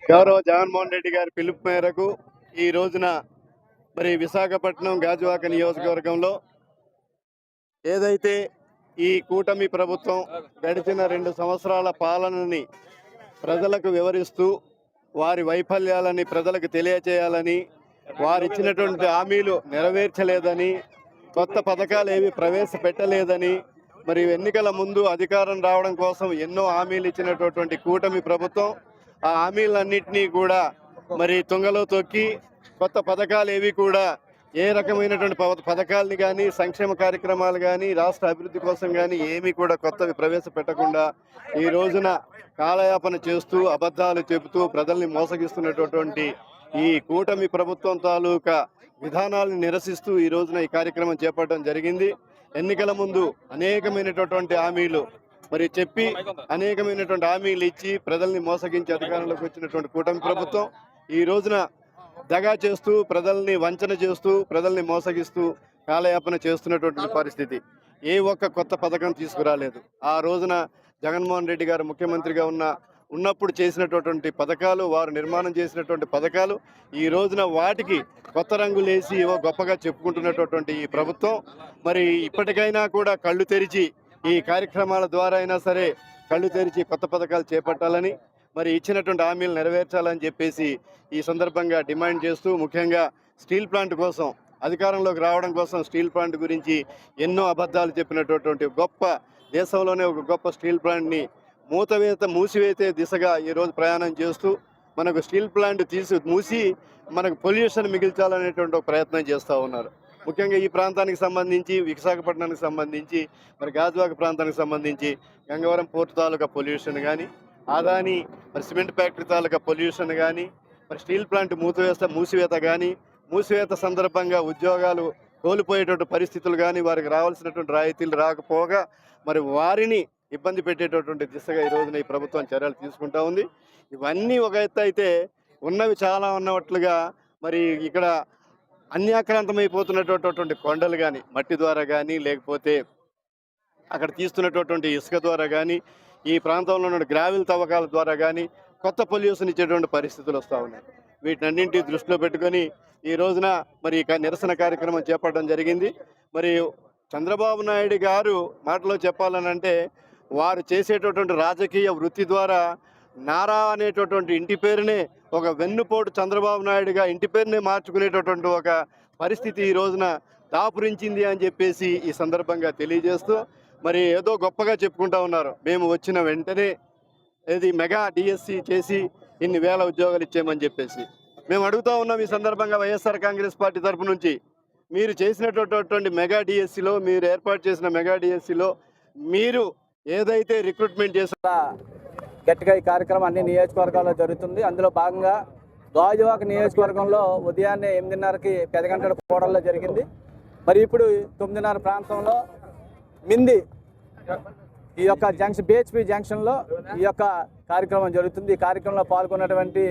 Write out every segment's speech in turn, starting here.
గౌరవ జగన్మోహన్ రెడ్డి గారి పిలుపు మేరకు ఈ రోజున మరి విశాఖపట్నం గాజువాక నియోజకవర్గంలో ఏదైతే ఈ కూటమి ప్రభుత్వం గడిచిన 2 సంవత్సరాల పాలనని ప్రజలకు వివరిస్తూ వారి వైఫల్యాలని ప్రజలకు తెలియచేయాలని, వారిచ్చినటువంటి హామీలు నెరవేర్చలేదని, కొత్త పథకాలు ఏవి ప్రవేశపెట్టలేదని, మరి ఎన్నికల ముందు అధికారం రావడం కోసం ఎన్నో హామీలు ఇచ్చినటువంటి కూటమి ప్రభుత్వం ఆ హామీలన్నింటినీ కూడా మరి తుంగలో తొక్కి కొత్త పథకాలు ఏవి కూడా ఏ రకమైనటువంటి పథకాలని కానీ, సంక్షేమ కార్యక్రమాలు కానీ, రాష్ట్ర అభివృద్ధి కోసం కానీ ఏమీ కూడా కొత్తవి ప్రవేశపెట్టకుండా ఈ రోజున కాలయాపన చేస్తూ అబద్ధాలు చెబుతూ ప్రజల్ని మోసగిస్తున్నటువంటి ఈ కూటమి ప్రభుత్వం తాలూకా విధానాలను నిరసిస్తూ ఈ రోజున ఈ కార్యక్రమం చేపట్టడం జరిగింది. ఎన్నికల ముందు అనేకమైనటువంటి హామీలు మరి చెప్పి అనేకమైనటువంటి హామీలు ఇచ్చి ప్రజల్ని మోసగించి అధికారంలోకి వచ్చినటువంటి కూటమి ప్రభుత్వం ఈ రోజున దగా చేస్తూ ప్రజల్ని వంచన చేస్తూ ప్రజల్ని మోసగిస్తూ కాలయాపన చేస్తున్నటువంటి పరిస్థితి. ఏ ఒక్క కొత్త పథకం తీసుకురాలేదు. ఆ రోజున జగన్మోహన్ రెడ్డి గారు ముఖ్యమంత్రిగా ఉన్నప్పుడు చేసినటువంటి పథకాలు, వారు నిర్మాణం చేసినటువంటి పథకాలు ఈ రోజున వాటికి కొత్త రంగులేసి గొప్పగా చెప్పుకుంటున్నటువంటి ఈ ప్రభుత్వం మరి ఇప్పటికైనా కూడా కళ్ళు తెరిచి ఈ కార్యక్రమాల ద్వారా అయినా సరే కళ్ళు తెరిచి కొత్త పథకాలు చేపట్టాలని, మరి ఇచ్చినటువంటి హామీలు నెరవేర్చాలని చెప్పేసి ఈ సందర్భంగా డిమాండ్ చేస్తూ, ముఖ్యంగా స్టీల్ ప్లాంట్ కోసం అధికారంలోకి రావడం కోసం స్టీల్ ప్లాంట్ గురించి ఎన్నో అబద్ధాలు చెప్పినటువంటి గొప్ప దేశంలోనే ఒక గొప్ప స్టీల్ ప్లాంట్ని మూసివేతే దిశగా ఈరోజు ప్రయాణం చేస్తూ మనకు స్టీల్ ప్లాంట్ మూసి మనకు పొల్యూషన్ మిగిల్చాలనేటువంటి ఒక ప్రయత్నం చేస్తూ ఉన్నారు. ముఖ్యంగా ఈ ప్రాంతానికి సంబంధించి, విశాఖపట్నానికి సంబంధించి, మరి గాజువాక ప్రాంతానికి సంబంధించి గంగవరం పోర్టు తాలూకా పొల్యూషన్ కానీ, అదాని మరి సిమెంట్ ఫ్యాక్టరీ తాలూకా పొల్యూషన్ కానీ, మరి స్టీల్ ప్లాంట్ మూసివేత కానీ, మూసివేత సందర్భంగా ఉద్యోగాలు కోల్పోయేటువంటి పరిస్థితులు కానీ, వారికి రావాల్సినటువంటి రాయితీలు రాకపోగా మరి వారిని ఇబ్బంది పెట్టేటటువంటి దిశగా ఈ రోజున ఈ ప్రభుత్వం చర్యలు తీసుకుంటా ఉంది. ఇవన్నీ ఒక ఎత్తు అయితే ఉన్నవి చాలా ఉన్నట్లుగా మరి ఇక్కడ అన్యాక్రాంతమైపోతున్నటువంటి కొండలు కానీ, మట్టి ద్వారా కానీ, లేకపోతే అక్కడ తీస్తున్నటువంటి ఇసుక ద్వారా కానీ, ఈ ప్రాంతంలో ఉన్న గ్రావెల్ తవ్వకాల ద్వారా కానీ కొత్త పొల్యూషన్ ఇచ్చేటువంటి పరిస్థితులు వస్తూ ఉన్నాయి. వీటన్నింటి దృష్టిలో పెట్టుకొని ఈ రోజున మరి నిరసన కార్యక్రమం చేపట్టడం జరిగింది. మరి చంద్రబాబు నాయుడు గారు మాటలో చెప్పాలనంటే వారు చేసేటటువంటి రాజకీయ వృత్తి ద్వారా నారా అనేటటువంటి ఇంటి పేరునే ఒక వెన్నుపోటు చంద్రబాబు నాయుడుగా ఇంటి పేరునే మార్చుకునేటటువంటి ఒక పరిస్థితి ఈ రోజున దాపురించింది అని చెప్పేసి ఈ సందర్భంగా తెలియజేస్తూ మరి ఏదో గొప్పగా చెప్పుకుంటా ఉన్నారు. మేము వచ్చిన వెంటనే ఇది మెగా డిఎస్సి చేసి ఇన్ని వేల ఉద్యోగాలు ఇచ్చామని చెప్పేసి మేము అడుగుతూ ఉన్నాం. ఈ సందర్భంగా వైఎస్ఆర్ కాంగ్రెస్ పార్టీ తరఫు నుంచి మీరు చేసినటువంటి మెగా డిఎస్సిలో, మీరు ఏర్పాటు చేసిన మెగా డిఎస్సిలో మీరు ఏదైతే రిక్రూట్మెంట్ చేసారో గట్టిగా ఈ కార్యక్రమం అన్ని నియోజకవర్గాల్లో జరుగుతుంది. అందులో భాగంగా గాజువాక నియోజకవర్గంలో ఉదయాన్నే 8:30కి పెదగంటల కూడల్లో జరిగింది. మరి ఇప్పుడు 9:30 ప్రాంతంలో మింది ఈ యొక్క BHP జంక్షన్లో ఈ యొక్క కార్యక్రమం జరుగుతుంది. ఈ కార్యక్రమంలో పాల్గొన్నటువంటి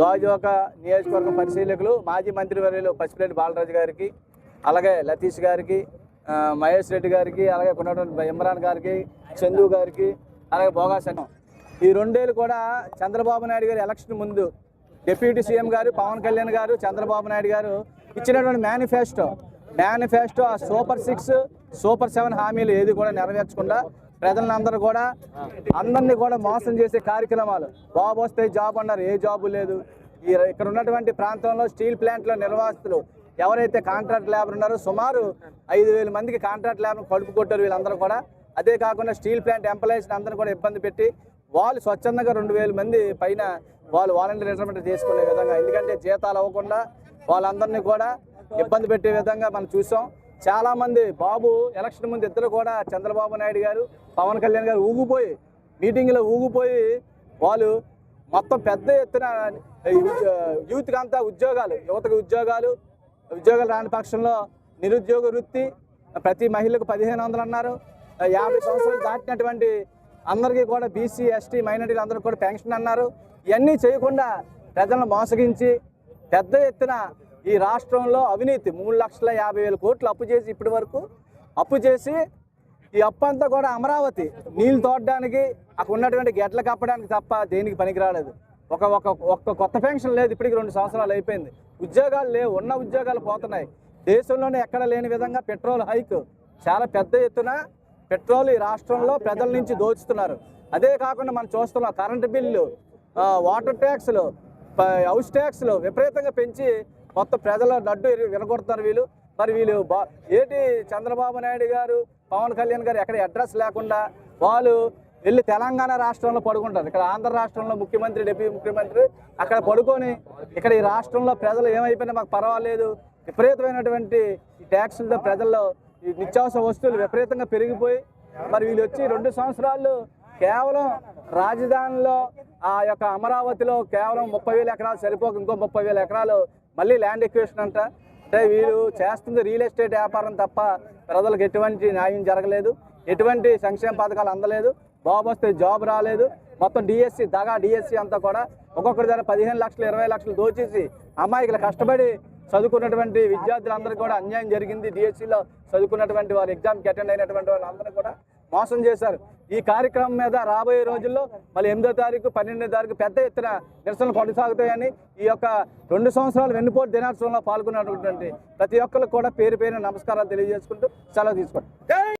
గాజువాక నియోజకవర్గం పరిశీలకులు మాజీ మంత్రివర్యులు పసిపిరెడ్డి బాలరాజు గారికి, అలాగే లతీష్ గారికి, మహేష్ రెడ్డి గారికి, అలాగే ఉన్నటువంటి ఇమ్రాన్ గారికి, చందు గారికి, అలాగే బోగా సంఘం ఈ 2 ఏళ్ళు కూడా చంద్రబాబు నాయుడు గారు ఎలక్షన్ ముందు డిప్యూటీ సీఎం గారు పవన్ కళ్యాణ్ గారు చంద్రబాబు నాయుడు గారు ఇచ్చినటువంటి మేనిఫెస్టో ఆ సూపర్ 6, సూపర్ 7 హామీలు ఏది కూడా నెరవేర్చకుండా ప్రజలందరూ కూడా అందరినీ కూడా మోసం చేసే కార్యక్రమాలు. బాబు వస్తే జాబ్ అన్నారు, ఏ జాబు లేదు. ఇక్కడ ఉన్నటువంటి ప్రాంతంలో స్టీల్ ప్లాంట్లో నిర్వాసితులు ఎవరైతే కాంట్రాక్ట్ లేబర్ ఉన్నారో సుమారు 5,000 మందికి కాంట్రాక్ట్ లేబర్ కడుపు కొట్టారు వీళ్ళందరూ కూడా. అదే కాకుండా స్టీల్ ప్లాంట్ ఎంప్లాయీస్ని అందరిని కూడా ఇబ్బంది పెట్టి వాళ్ళు స్వచ్ఛందంగా 2000 మంది పైన వాళ్ళు వాలంటీర్ రిటైర్మెంట్ చేసుకునే విధంగా, ఎందుకంటే జీతాలు అవ్వకుండా వాళ్ళందరినీ కూడా ఇబ్బంది పెట్టే విధంగా మనం చూసాం. చాలామంది బాబు ఎలక్షన్ ముందు ఇద్దరు కూడా చంద్రబాబు నాయుడు గారు పవన్ కళ్యాణ్ గారు ఊగిపోయి మీటింగ్లో ఊగిపోయి వాళ్ళు మొత్తం పెద్ద ఎత్తున యూత్కి అంతా యువతకు ఉద్యోగాలు రాని పక్షంలో నిరుద్యోగ వృత్తి ప్రతి మహిళకు 1500 అన్నారు. 50 సంవత్సరాలు దాటినటువంటి అందరికీ కూడా బీసీ ఎస్టీ మైనారిటీలు అందరికీ కూడా పెన్షన్ అన్నారు. ఇవన్నీ చేయకుండా ప్రజలను మోసగించి పెద్ద ఎత్తున ఈ రాష్ట్రంలో అవినీతి 3,50,000 కోట్లు అప్పు చేసి ఇప్పటి వరకు ఈ అప్పు అంతా కూడా అమరావతి నీళ్లు తోడడానికి అక్కడ ఉన్నటువంటి గెడ్ల కప్పడానికి తప్ప దేనికి పనికిరాలేదు. ఒక్క కొత్త పెన్షన్ లేదు. ఇప్పటికి 2 సంవత్సరాలు అయిపోయింది. ఉద్యోగాలు లేవు, ఉన్న ఉద్యోగాలు పోతున్నాయి. దేశంలోనే ఎక్కడ లేని విధంగా పెట్రోల్ హైక్ చాలా పెద్ద ఎత్తున పెట్రోల్ ఈ రాష్ట్రంలో ప్రజల నుంచి దోచుతున్నారు. అదే కాకుండా మనం చూస్తున్నాం కరెంటు బిల్లు, వాటర్ ట్యాక్స్లు, హౌస్ ట్యాక్స్లు విపరీతంగా పెంచి మొత్తం ప్రజల నడ్డు వినగొడుతున్నారు వీళ్ళు. మరి వీళ్ళు ఏంటి చంద్రబాబు నాయుడు గారు పవన్ కళ్యాణ్ గారు ఎక్కడ అడ్రస్ లేకుండా వాళ్ళు వెళ్ళి తెలంగాణ రాష్ట్రంలో పడుకుంటారు. ఇక్కడ ఆంధ్ర రాష్ట్రంలో ముఖ్యమంత్రి డిప్యూటీ ముఖ్యమంత్రి అక్కడ పడుకొని ఇక్కడ ఈ రాష్ట్రంలో ప్రజలు ఏమైపోయినా మాకు పర్వాలేదు, విపరీతమైనటువంటి ఈ ట్యాక్సులతో ప్రజల్లో ఈ నిత్యావసర వస్తువులు విపరీతంగా పెరిగిపోయి మరి వీళ్ళు వచ్చి 2 సంవత్సరాలు కేవలం రాజధానిలో ఆ యొక్క అమరావతిలో కేవలం 30,000 ఎకరాలు సరిపోక ఇంకో 30,000 ఎకరాలు మళ్ళీ ల్యాండ్ ఎక్విజిషన్ అంట. అంటే వీళ్ళు చేస్తుంది రియల్ ఎస్టేట్ వ్యాపారం తప్ప ప్రజలకు ఎటువంటి న్యాయం జరగలేదు, ఎటువంటి సంక్షేమ పథకాలు అందలేదు, బాబు వస్తే జాబ్ రాలేదు. మొత్తం డిఎస్సి అంతా కూడా ఒక్కొక్కరి దగ్గర 15 లక్షలు 20 లక్షలు దోచేసి అమ్మాయికి కష్టపడి చదువుకున్నటువంటి విద్యార్థులందరికీ కూడా అన్యాయం జరిగింది. డిఎస్సిలో చదువుకున్నటువంటి వారు ఎగ్జామ్కి అటెండ్ అయినటువంటి వాళ్ళందరూ కూడా మోసం చేశారు. ఈ కార్యక్రమం మీద రాబోయే రోజుల్లో మళ్ళీ 8వ తారీఖు 12వ తారీఖు పెద్ద ఎత్తున నిరసనలు కొనసాగుతాయని ఈ యొక్క 2 సంవత్సరాల వెన్నుపోటు దినోత్సవంలో పాల్గొన్నటువంటి ప్రతి ఒక్కరికి కూడా పేరు నమస్కారాలు తెలియజేసుకుంటూ సెలవు తీసుకోండి.